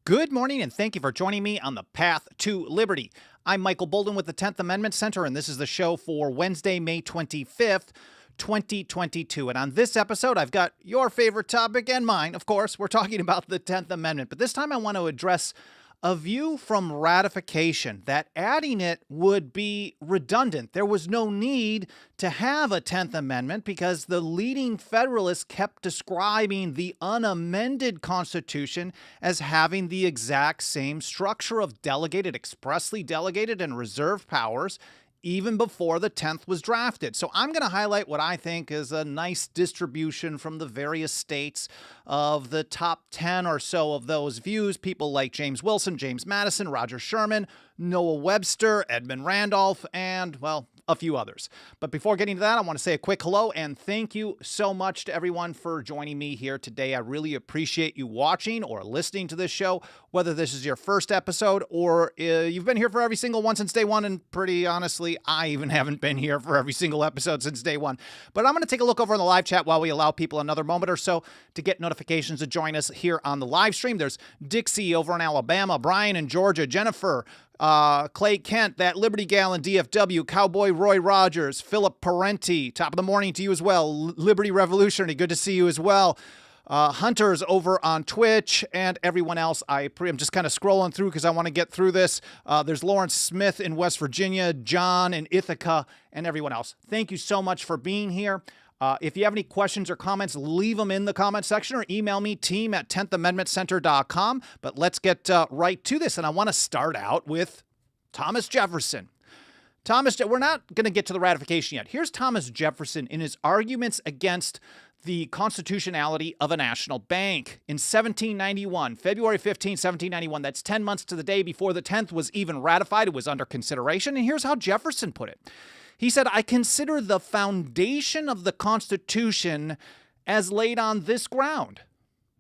Good morning, and thank you for joining me on the Path to Liberty. I'm Michael Bolden with the 10th Amendment Center, and this is the show for Wednesday, May 25th, 2022. And on this episode, I've got your favorite topic and mine, of course. We're talking about the 10th Amendment, but this time I want to address a view from ratification that adding it would be redundant. There was no need to have a 10th Amendment because the leading Federalists kept describing the unamended Constitution as having the exact same structure of delegated, expressly delegated, and reserved powers even before the 10th was drafted. So I'm going to highlight what I think is a nice distribution from the various states of the top 10 or so of those views. People like James Wilson, James Madison, Roger Sherman, Noah Webster, Edmund Randolph, and, well, a few others. But before getting to that, I want to say a quick hello and thank you so much to everyone for joining me here today. I really appreciate you watching or listening to this show, whether this is your first episode or you've been here for every single one since day one. And pretty honestly, I even haven't been here for every single episode since day one. But I'm going to take a look over in the live chat while we allow people another moment or so to get notifications to join us here on the live stream. There's Dixie over in Alabama, Brian in Georgia, Jennifer, Clay Kent, that Liberty Gal in DFW, Cowboy Roy Rogers, Philip Parenti, top of the morning to you as well, Liberty Revolutionary, good to see you as well. Hunters over on Twitch, and everyone else. I'm just kind of scrolling through because I want to get through this. There's Lawrence Smith in West Virginia, John in Ithaca, and everyone else. Thank you so much for being here. If you have any questions or comments, leave them in the comment section or email me, team@10thamendmentcenter.com. But let's get right to this. And I want to start out with Thomas Jefferson. We're not going to get to the ratification yet. Here's Thomas Jefferson in his arguments against the constitutionality of a national bank. In 1791, February 15, 1791, that's 10 months to the day before the 10th was even ratified. It was under consideration. And here's how Jefferson put it. He said, I consider the foundation of the Constitution as laid on this ground,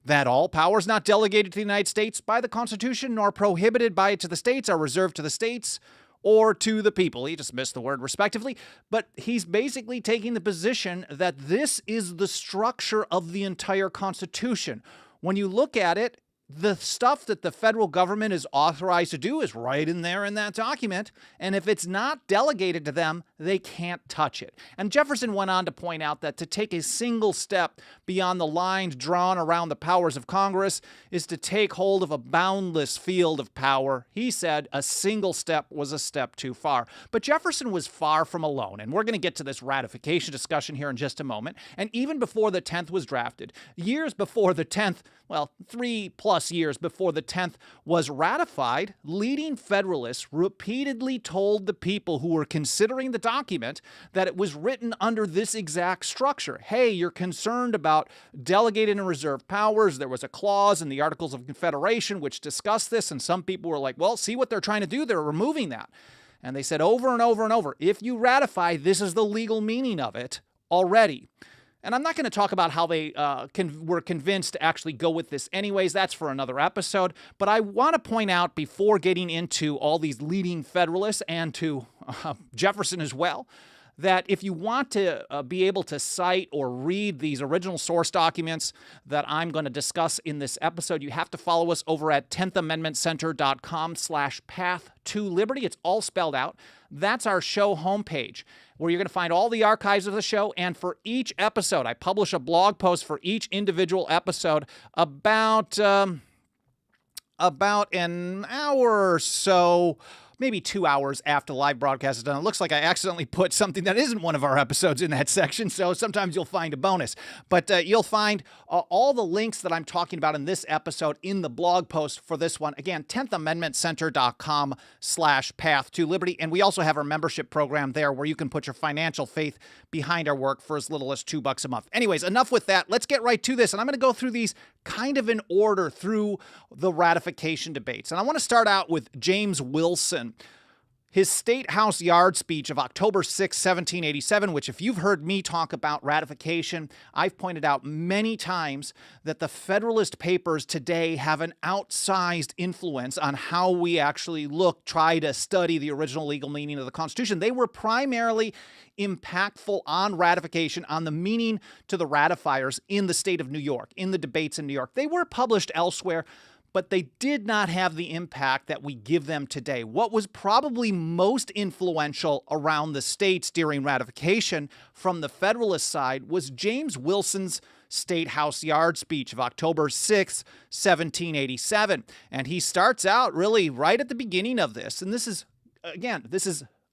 that all powers not delegated to the United States by the Constitution nor prohibited by it to the states are reserved to the states or to the people. He just missed the word respectively, but he's basically taking the position that this is the structure of the entire Constitution. When you look at it, the stuff that the federal government is authorized to do is right in there in that document. And if it's not delegated to them, they can't touch it. And Jefferson went on to point out that to take a single step beyond the lines drawn around the powers of Congress is to take hold of a boundless field of power. He said a single step was a step too far. But Jefferson was far from alone. And we're going to get to this ratification discussion here in just a moment. And even before the 10th was drafted, years before the 10th, well, 3+ years before the 10th was ratified, leading Federalists repeatedly told the people who were considering the document that it was written under this exact structure. Hey, you're concerned about delegated and reserved powers. There was a clause in the Articles of Confederation which discussed this, and some people were like, well, see what they're trying to do? They're removing that. And they said over and over and over, if you ratify, this is the legal meaning of it already. And I'm not going to talk about how they were convinced to actually go with this anyways. That's for another episode. But I want to point out before getting into all these leading Federalists and to Jefferson as well, that if you want to be able to cite or read these original source documents that I'm going to discuss in this episode, you have to follow us over at 10thamendmentcenter.com/path-to-liberty. It's all spelled out. That's our show homepage, where you're going to find all the archives of the show. And for each episode, I publish a blog post for each individual episode about an hour or so, maybe 2 hours after the live broadcast is done. It looks like I accidentally put something that isn't one of our episodes in that section, so sometimes you'll find a bonus. But you'll find all the links that I'm talking about in this episode in the blog post for this one. Again, 10thamendmentcenter.com/path-to-liberty. And we also have our membership program there where you can put your financial faith behind our work for as little as $2 a month. Anyways, enough with that. Let's get right to this. And I'm going to go through these kind of in order through the ratification debates. And I want to start out with James Wilson. His State House Yard speech of October 6, 1787, which if you've heard me talk about ratification, I've pointed out many times that the Federalist Papers today have an outsized influence on how we actually try to study the original legal meaning of the Constitution. They were primarily impactful on ratification, on the meaning to the ratifiers in the state of New York, in the debates in New York. They were published elsewhere, but they did not have the impact that we give them today. What was probably most influential around the states during ratification from the Federalist side was James Wilson's State House Yard speech of October 6, 1787. And he starts out really right at the beginning of this. And this is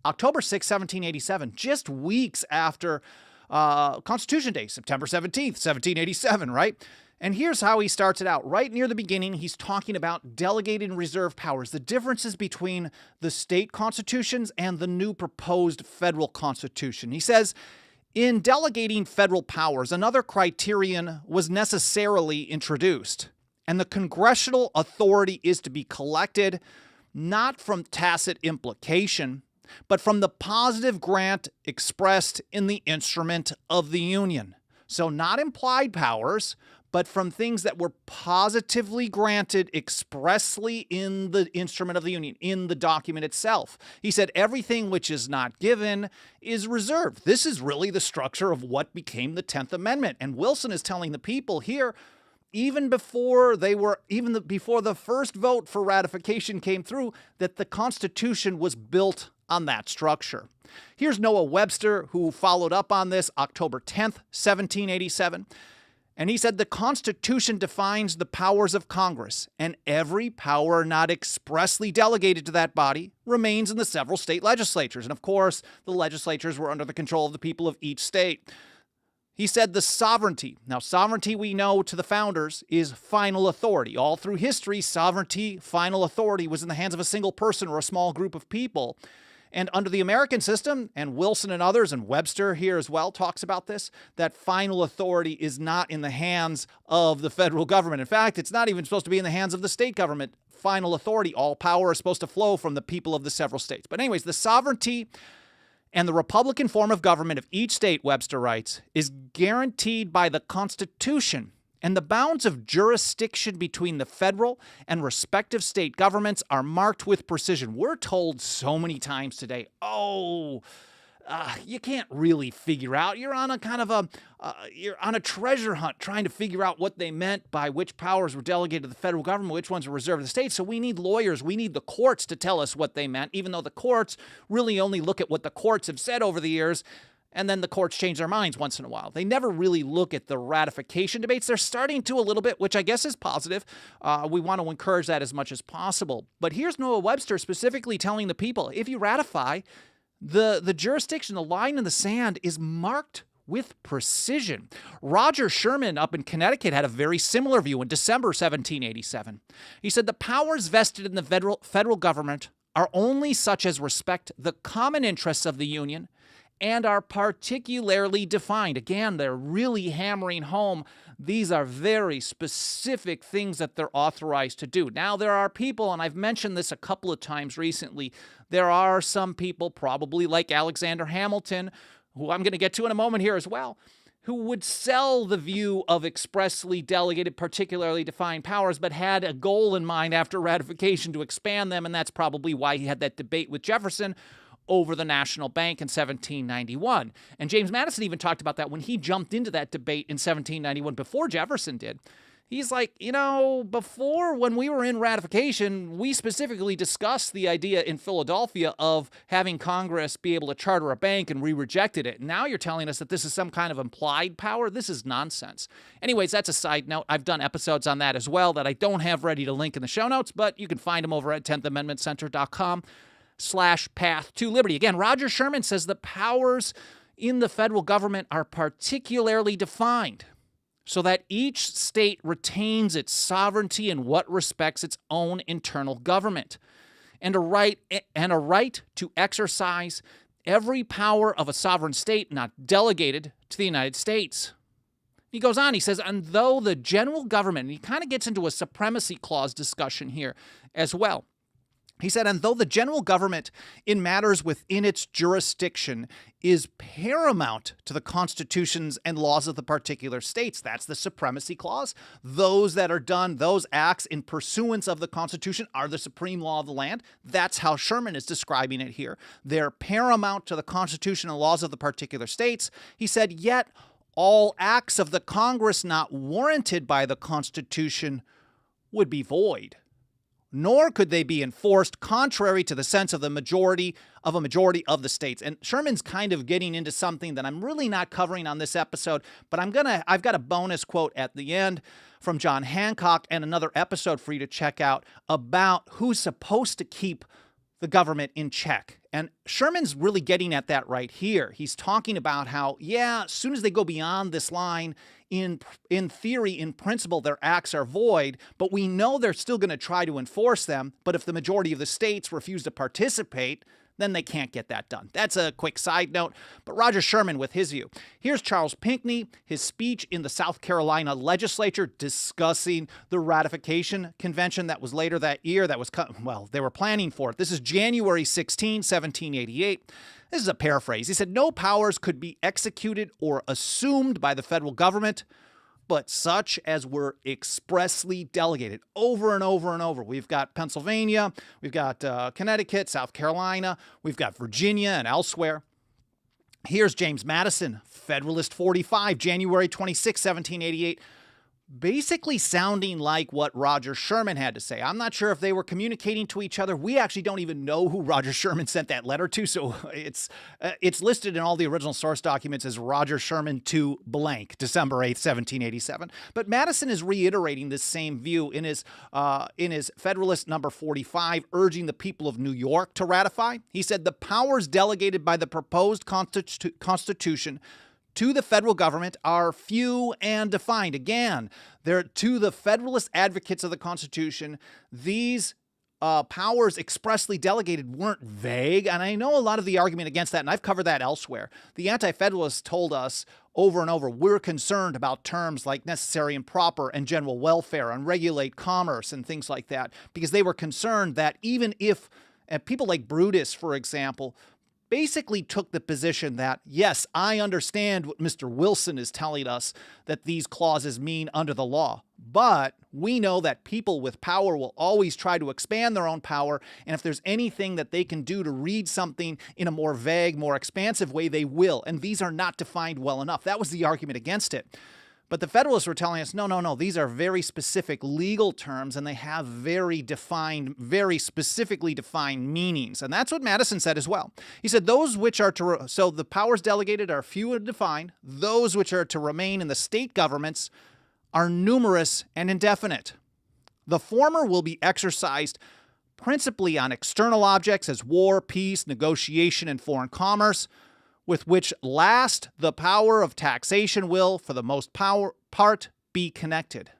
October 6, 1787, just weeks after Constitution Day, September 17th, 1787, right? And here's how he starts it out. Right near the beginning, he's talking about delegated and reserved powers, the differences between the state constitutions and the new proposed federal constitution. He says, in delegating federal powers, another criterion was necessarily introduced, and the congressional authority is to be collected not from tacit implication, but from the positive grant expressed in the instrument of the Union. So not implied powers, but from things that were positively granted expressly in the instrument of the Union, in the document itself. He said everything which is not given is reserved. This is really the structure of what became the 10th Amendment. And Wilson is telling the people here, even before the first vote for ratification came through, that the Constitution was built on that structure. Here's Noah Webster, who followed up on this October 10th, 1787. And he said the Constitution defines the powers of Congress, and every power not expressly delegated to that body remains in the several state legislatures. And of course, the legislatures were under the control of the people of each state. He said the sovereignty. Now, sovereignty, we know to the founders, is final authority. All through history, sovereignty, final authority was in the hands of a single person or a small group of people. And under the American system, and Wilson and others, and Webster here as well talks about this, that final authority is not in the hands of the federal government. In fact, it's not even supposed to be in the hands of the state government. Final authority, all power is supposed to flow from the people of the several states. But anyways, the sovereignty and the Republican form of government of each state, Webster writes, is guaranteed by the Constitution, and the bounds of jurisdiction between the federal and respective state governments are marked with precision. We're told so many times today, you can't really figure out. You're on a treasure hunt trying to figure out what they meant by which powers were delegated to the federal government, which ones were reserved to the states. So we need lawyers. We need the courts to tell us what they meant, even though the courts really only look at what the courts have said over the years. And then the courts change their minds once in a while. They never really look at the ratification debates. They're starting to a little bit, which I guess is positive. We want to encourage that as much as possible. But here's Noah Webster specifically telling the people, if you ratify, the jurisdiction, the line in the sand is marked with precision. Roger Sherman up in Connecticut had a very similar view in December 1787. He said the powers vested in the federal government are only such as respect the common interests of the Union and are particularly defined. Again, they're really hammering home these are very specific things that they're authorized to do. Now, there are people, and I've mentioned this a couple of times recently, there are some people, probably like Alexander Hamilton, who I'm going to get to in a moment here as well, who would sell the view of expressly delegated, particularly defined powers, but had a goal in mind after ratification to expand them, and that's probably why he had that debate with Jefferson over the National Bank in 1791. And James Madison even talked about that when he jumped into that debate in 1791 before Jefferson did. He's like, before when we were in ratification, we specifically discussed the idea in Philadelphia of having Congress be able to charter a bank, and we rejected it. Now you're telling us that this is some kind of implied power? This is nonsense. Anyways, that's a side note. I've done episodes on that as well that I don't have ready to link in the show notes, but you can find them over at 10thamendmentcenter.com/path to liberty. Again, Roger Sherman says the powers in the federal government are particularly defined so that each state retains its sovereignty in what respects its own internal government, and a right to exercise every power of a sovereign state not delegated to the United States. He goes on, he says, and though the general government, and he kind of gets into a supremacy clause discussion here as well. He said, and though the general government in matters within its jurisdiction is paramount to the constitutions and laws of the particular states, that's the supremacy clause. Those that are done, those acts in pursuance of the Constitution are the supreme law of the land. That's how Sherman is describing it here. They're paramount to the Constitution and laws of the particular states. He said, yet all acts of the Congress not warranted by the Constitution would be void, nor could they be enforced contrary to the sense of a majority of the states. And Sherman's kind of getting into something that I'm really not covering on this episode, but I've got a bonus quote at the end from John Hancock and another episode for you to check out about who's supposed to keep the government in check. And Sherman's really getting at that right here. He's talking about how, yeah, as soon as they go beyond this line, in theory, in principle, their acts are void, but we know they're still going to try to enforce them. But if the majority of the states refuse to participate, then they can't get that done. That's a quick side note, but Roger Sherman with his view. Here's Charles Pinckney, his speech in the South Carolina legislature discussing the ratification convention that was later that year that was, well, they were planning for it. This is January 16, 1788. This is a paraphrase. He said, "No powers could be executed or assumed by the federal government, but such as were expressly delegated." Over and over and over. We've got Pennsylvania, we've got Connecticut, South Carolina, we've got Virginia and elsewhere. Here's James Madison, Federalist 45, January 26, 1788. Basically sounding like what Roger Sherman had to say. I'm not sure if they were communicating to each other. We actually don't even know who Roger Sherman sent that letter to, so it's listed in all the original source documents as Roger Sherman to blank, December 8th, 1787. But Madison is reiterating this same view in his Federalist number 45, urging the people of New York to ratify. He said, "The powers delegated by the proposed Constitution to the federal government are few and defined." Again, they're to the Federalist advocates of the Constitution. These powers expressly delegated weren't vague, and I know a lot of the argument against that, and I've covered that elsewhere. The Anti-Federalists told us over and over, we're concerned about terms like necessary and proper and general welfare and regulate commerce and things like that, because they were concerned that even if people like Brutus, for example, basically took the position that, yes, I understand what Mr. Wilson is telling us that these clauses mean under the law, but we know that people with power will always try to expand their own power, and if there's anything that they can do to read something in a more vague, more expansive way, they will, and these are not defined well enough. That was the argument against it. But the Federalists were telling us, no, these are very specific legal terms, and they have very specifically defined meanings. And that's what Madison said as well. He said, so the powers delegated are few and defined. Those which are to remain in the state governments are numerous and indefinite. The former will be exercised principally on external objects as war, peace, negotiation, and foreign commerce, with which last the power of taxation will, for the most part, be connected.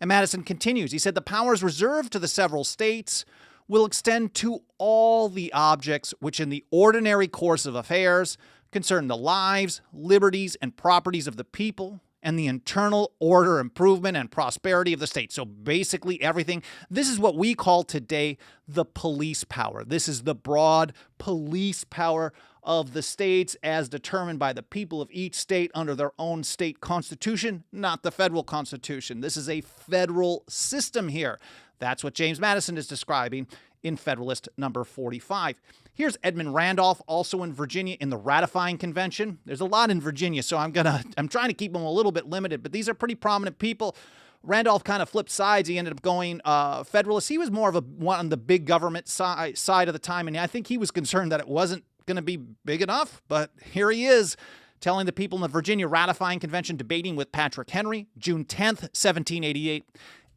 And Madison continues. He said, "The powers reserved to the several states will extend to all the objects which in the ordinary course of affairs concern the lives, liberties, and properties of the people, and the internal order, improvement, and prosperity of the state." So basically everything. This is what we call today the police power. This is the broad police power of the states as determined by the people of each state under their own state constitution, not the federal constitution. This is a federal system here. That's what James Madison is describing in Federalist number 45. Here's Edmund Randolph, also in Virginia, in the ratifying convention. There's a lot in Virginia, so I'm trying to keep them a little bit limited, but these are pretty prominent people. Randolph kind of flipped sides. He ended up going Federalist. He was more of one on the big government side of the time, and I think he was concerned that it wasn't going to be big enough, but here he is telling the people in the Virginia ratifying convention, debating with Patrick Henry, June 10th, 1788,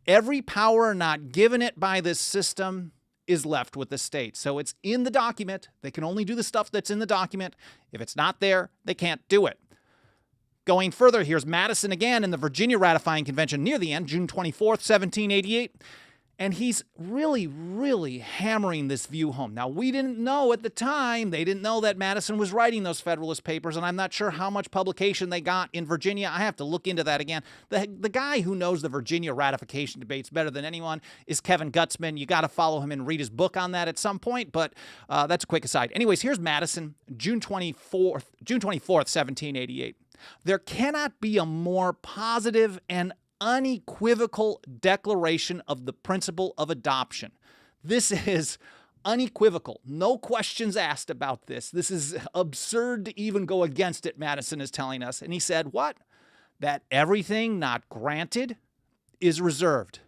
"Every power not given it by this system is left with the state." So it's in the document. They can only do the stuff that's in the document. If it's not there, they can't do it. Going further, here's Madison again in the Virginia ratifying convention near the end, June 24th, 1788. And he's really, really hammering this view home. Now, we didn't know at the time, they didn't know that Madison was writing those Federalist papers, and I'm not sure how much publication they got in Virginia. I have to look into that again. The guy who knows the Virginia ratification debates better than anyone is Kevin Gutzman. You got to follow him and read his book on that at some point, but that's a quick aside. Anyways, here's Madison, June 24th, 1788. "There cannot be a more positive and unequivocal declaration of the principle of adoption." This is unequivocal. No questions asked about this. This is absurd to even go against it, Madison is telling us. And he said what? That everything not granted is reserved.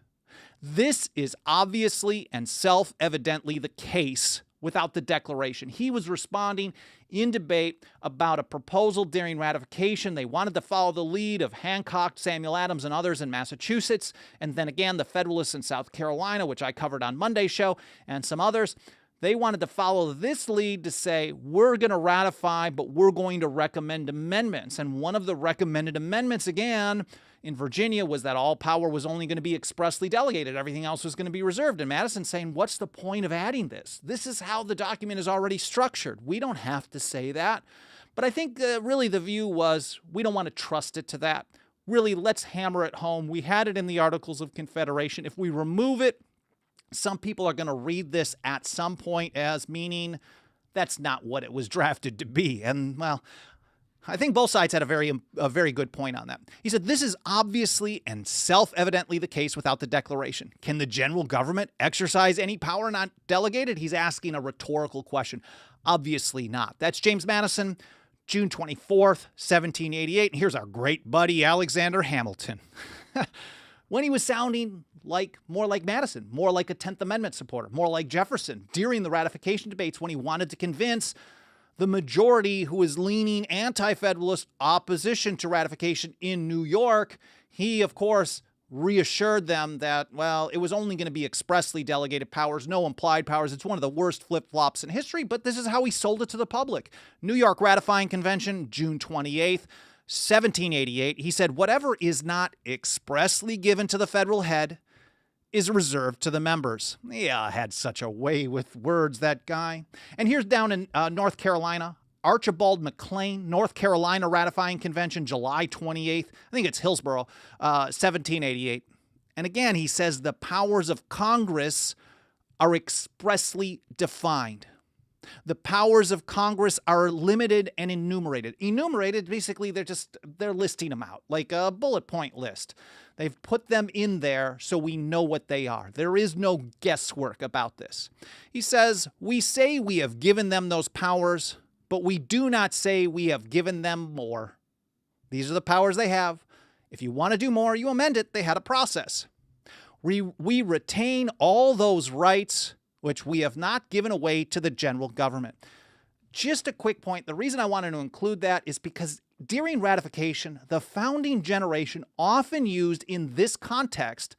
This is obviously and self-evidently the case without the Declaration. He was responding in debate about a proposal during ratification. They wanted to follow the lead of Hancock, Samuel Adams, and others in Massachusetts, and then again the Federalists in South Carolina, which I covered on Monday's show, and some others. They wanted to follow this lead to say, we're going to ratify, but we're going to recommend amendments. And one of the recommended amendments, again, in Virginia, was that all power was only going to be expressly delegated. Everything else was going to be reserved. And Madison saying, what's the point of adding this? This is how the document is already structured. We don't have to say that. But I think really the view was, we don't want to trust it to that. Really, let's hammer it home. We had it in the Articles of Confederation. If we remove it, some people are going to read this at some point as meaning that's not what it was drafted to be. And, well, I think both sides had a very good point on that. He said, this is obviously and self-evidently the case without the Declaration. Can the general government exercise any power not delegated? He's asking a rhetorical question. Obviously not. That's James Madison, June 24th, 1788. And here's our great buddy, Alexander Hamilton. When he was sounding more like Madison, more like a 10th Amendment supporter, more like Jefferson during the ratification debates when he wanted to convince the majority who was leaning anti-federalist opposition to ratification in New York. He, of course, reassured them that, well, it was only going to be expressly delegated powers, no implied powers. It's one of the worst flip-flops in history, but this is how he sold it to the public. New York Ratifying Convention, June 28th, 1788. He said, whatever is not expressly given to the federal head is reserved to the members. Yeah, had such a way with words, that guy. And here's down in North Carolina, Archibald McLean, North Carolina Ratifying Convention, July 28th. I think it's Hillsborough, 1788. And again, he says the powers of Congress are expressly defined. The powers of Congress are limited and enumerated. Enumerated, basically, they're listing them out, like a bullet point list. They've put them in there so we know what they are. There is no guesswork about this. He says, we say we have given them those powers, but we do not say we have given them more. These are the powers they have. If you want to do more, you amend it. They had a process. We retain all those rights which we have not given away to the general government. Just a quick point. The reason I wanted to include that is because during ratification, the founding generation often used in this context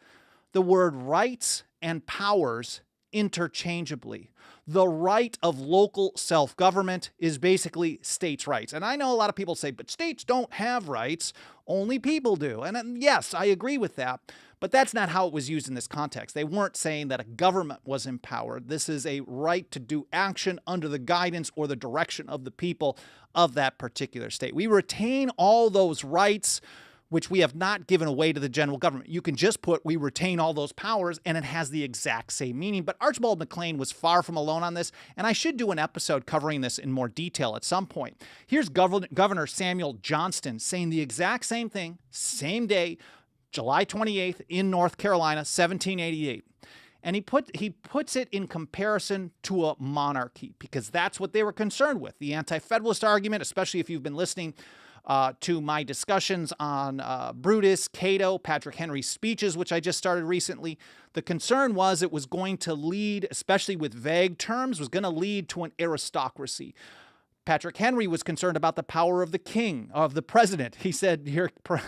the word rights and powers interchangeably. The right of local self-government is basically states' rights. And I know a lot of people say, but states don't have rights, only people do. And yes, I agree with that. But that's not how it was used in this context. They weren't saying that a government was empowered. This is a right to do action under the guidance or the direction of the people of that particular state. We retain all those rights which we have not given away to the general government. You can just put, we retain all those powers, and it has the exact same meaning. But Archibald McLean was far from alone on this, and I should do an episode covering this in more detail at some point. Here's Governor Samuel Johnston saying the exact same thing, same day, July 28th in North Carolina, 1788. And he puts it in comparison to a monarchy, because that's what they were concerned with. The anti-federalist argument, especially if you've been listening to my discussions on Brutus, Cato, Patrick Henry's speeches, which I just started recently. The concern was it was going to lead, especially with vague terms, was going to lead to an aristocracy. Patrick Henry was concerned about the power of the king, of the president. He said,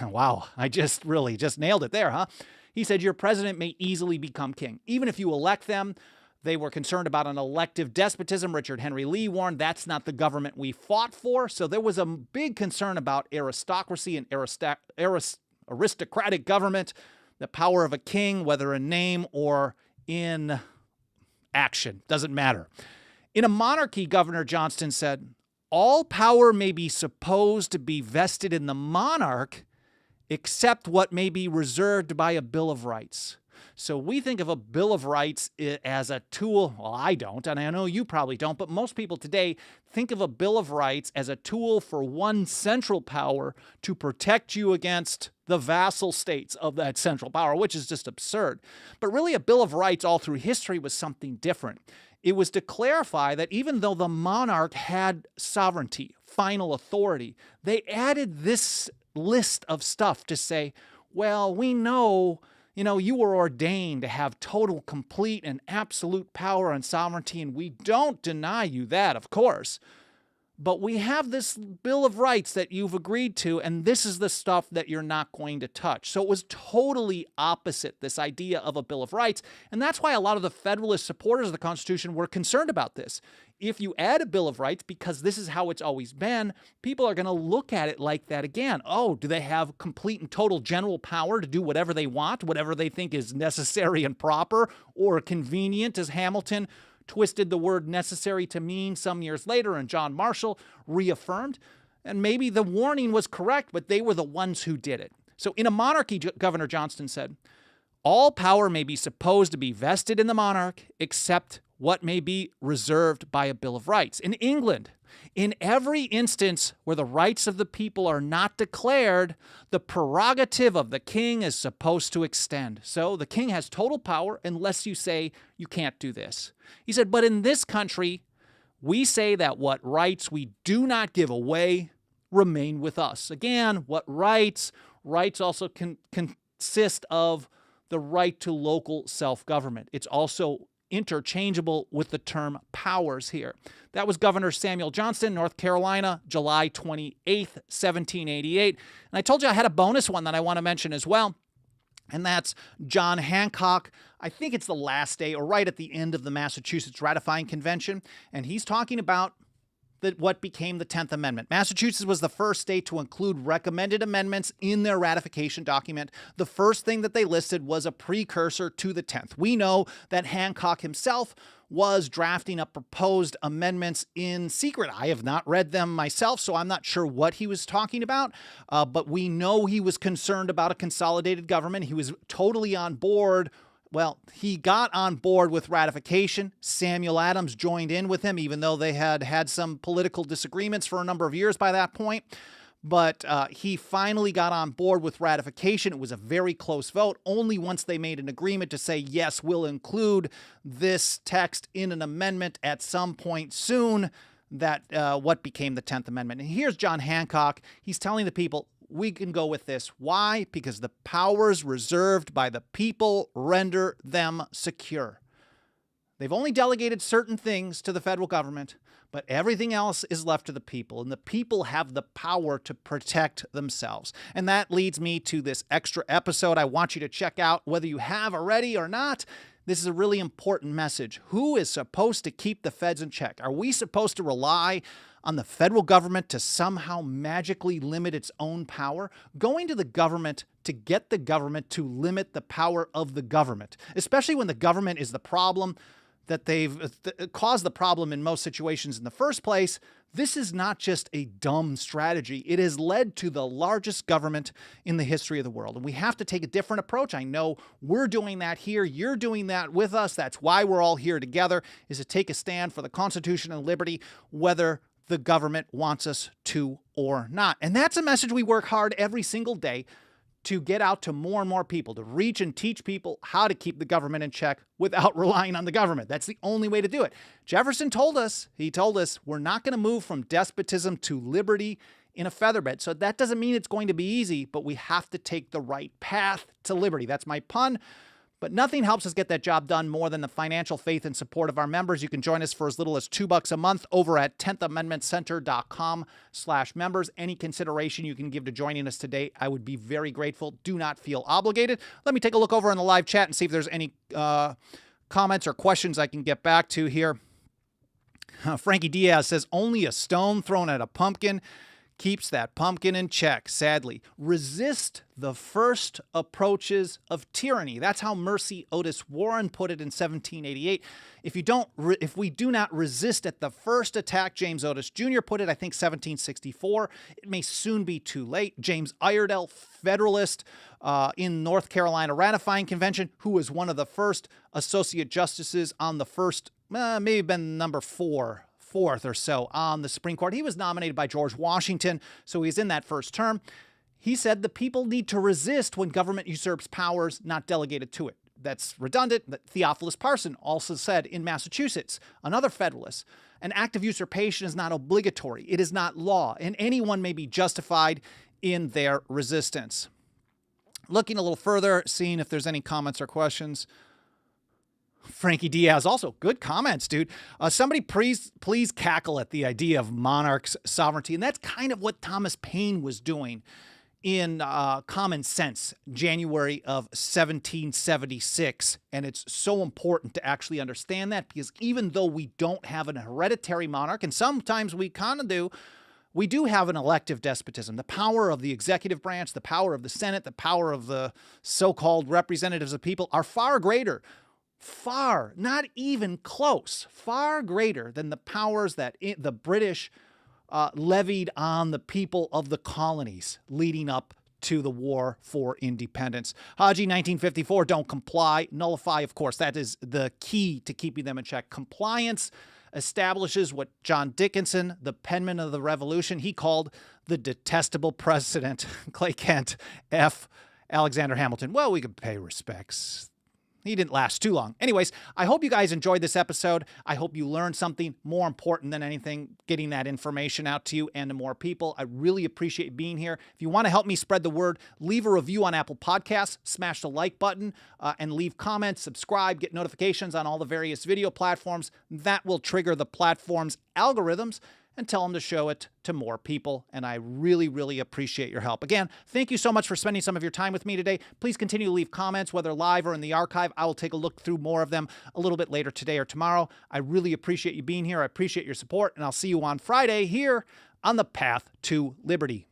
wow, I just nailed it there, huh? He said, your president may easily become king. Even if you elect them, they were concerned about an elective despotism. Richard Henry Lee warned that's not the government we fought for. So there was a big concern about aristocracy and aristocratic government, the power of a king, whether in name or in action, doesn't matter. In a monarchy, Governor Johnston said, all power may be supposed to be vested in the monarch except what may be reserved by a Bill of Rights. So we think of a Bill of Rights as a tool. Well, I don't, and I know you probably don't, but most people today think of a Bill of Rights as a tool for one central power to protect you against the vassal states of that central power, which is just absurd. But really, a Bill of Rights all through history was something different. It was to clarify that even though the monarch had sovereignty, final authority, they added this list of stuff to say, well, we know You were ordained to have total, complete, and absolute power and sovereignty, and we don't deny you that, of course. But we have this Bill of Rights that you've agreed to, and this is the stuff that you're not going to touch. So it was totally opposite, this idea of a Bill of Rights, and that's why a lot of the Federalist supporters of the Constitution were concerned about this. If you add a Bill of Rights, because this is how it's always been, people are going to look at it like that again. Oh, do they have complete and total general power to do whatever they want, whatever they think is necessary and proper or convenient, as Hamilton twisted the word necessary to mean some years later, and John Marshall reaffirmed? And maybe the warning was correct, but they were the ones who did it. So in a monarchy, Governor Johnston said, all power may be supposed to be vested in the monarch except what may be reserved by a Bill of Rights. In England, in every instance where the rights of the people are not declared, the prerogative of the king is supposed to extend. So the king has total power unless you say you can't do this. He said, but in this country, we say that what rights we do not give away remain with us. Again, what rights? Rights also consist of the right to local self-government. It's also interchangeable with the term powers here. That was Governor Samuel Johnston, North Carolina, July 28th, 1788. And I told you I had a bonus one that I want to mention as well, and that's John Hancock. I think it's the last day or right at the end of the Massachusetts Ratifying Convention, and he's talking about what became the 10th Amendment. Massachusetts was the first state to include recommended amendments in their ratification document. The first thing that they listed was a precursor to the 10th. We know that Hancock himself was drafting up proposed amendments in secret. I have not read them myself, so I'm not sure what he was talking about, but we know he was concerned about a consolidated government. He was totally on board. Well, he got on board with ratification. Samuel Adams joined in with him, even though they had had some political disagreements for a number of years by that point. But he finally got on board with ratification. It was a very close vote. Only once they made an agreement to say, yes, we'll include this text in an amendment at some point soon, that what became the 10th Amendment. And here's John Hancock. He's telling the people, we can go with this. Why? Because the powers reserved by the people render them secure. They've only delegated certain things to the federal government, but everything else is left to the people, and the people have the power to protect themselves. And that leads me to this extra episode I want you to check out, whether you have already or not. This is a really important message. Who is supposed to keep the feds in check? Are we supposed to rely on the federal government to somehow magically limit its own power? Going to the government to get the government to limit the power of the government, especially when the government is the problem, that they've caused the problem in most situations in the first place. This is not just a dumb strategy. It has led to the largest government in the history of the world. And we have to take a different approach. I know we're doing that here. You're doing that with us. That's why we're all here together, is to take a stand for the Constitution and liberty, whether the government wants us to or not. And that's a message we work hard every single day to get out to more and more people, to reach and teach people how to keep the government in check without relying on the government. That's the only way to do it. Jefferson told us, we're not going to move from despotism to liberty in a featherbed. So that doesn't mean it's going to be easy, but we have to take the right path to liberty. That's my pun. But nothing helps us get that job done more than the financial faith and support of our members. You can join us for as little as $2 a month over at 10thamendmentcenter.com/members. Any consideration you can give to joining us today, I would be very grateful. Do not feel obligated. Let me take a look over in the live chat and see if there's any comments or questions I can get back to here. Frankie Diaz says, only a stone thrown at a pumpkin keeps that pumpkin in check, sadly. Resist the first approaches of tyranny. That's how Mercy Otis Warren put it in 1788. If we do not resist at the first attack, James Otis Jr. put it, I think 1764, it may soon be too late. James Iredell, Federalist, in North Carolina Ratifying Convention, who was one of the first associate justices on the first, maybe been number fourth or so on the Supreme Court. He was nominated by George Washington, so he's in that first term. He said the people need to resist when government usurps powers not delegated to it. That's redundant. Theophilus Parson also said in Massachusetts, another Federalist, an act of usurpation is not obligatory. It is not law, and anyone may be justified in their resistance. Looking a little further, seeing if there's any comments or questions. Frankie Diaz, also good comments, dude. Somebody please cackle at the idea of monarch's sovereignty. And that's kind of what Thomas Paine was doing in Common Sense, January of 1776. And it's so important to actually understand that, because even though we don't have an hereditary monarch, and sometimes we kind of do, we do have an elective despotism. The power of the executive branch, the power of the Senate, the power of the so-called representatives of people are far greater, far, not even close, far greater than the powers that the British levied on the people of the colonies leading up to the War for Independence. Haji, 1954, don't comply. Nullify, of course, that is the key to keeping them in check. Compliance establishes what John Dickinson, the penman of the Revolution, he called the detestable precedent. Clay Kent, F. Alexander Hamilton. Well, we could pay respects. He didn't last too long. Anyways, I hope you guys enjoyed this episode. I hope you learned something. More important than anything, getting that information out to you and to more people. I really appreciate being here. If you want to help me spread the word, leave a review on Apple Podcasts, smash the like button, and leave comments, subscribe, get notifications on all the various video platforms. That will trigger the platform's algorithms and tell them to show it to more people. And I really, really appreciate your help. Again, thank you so much for spending some of your time with me today. Please continue to leave comments, whether live or in the archive. I will take a look through more of them a little bit later today or tomorrow. I really appreciate you being here. I appreciate your support, and I'll see you on Friday here on the Path to Liberty.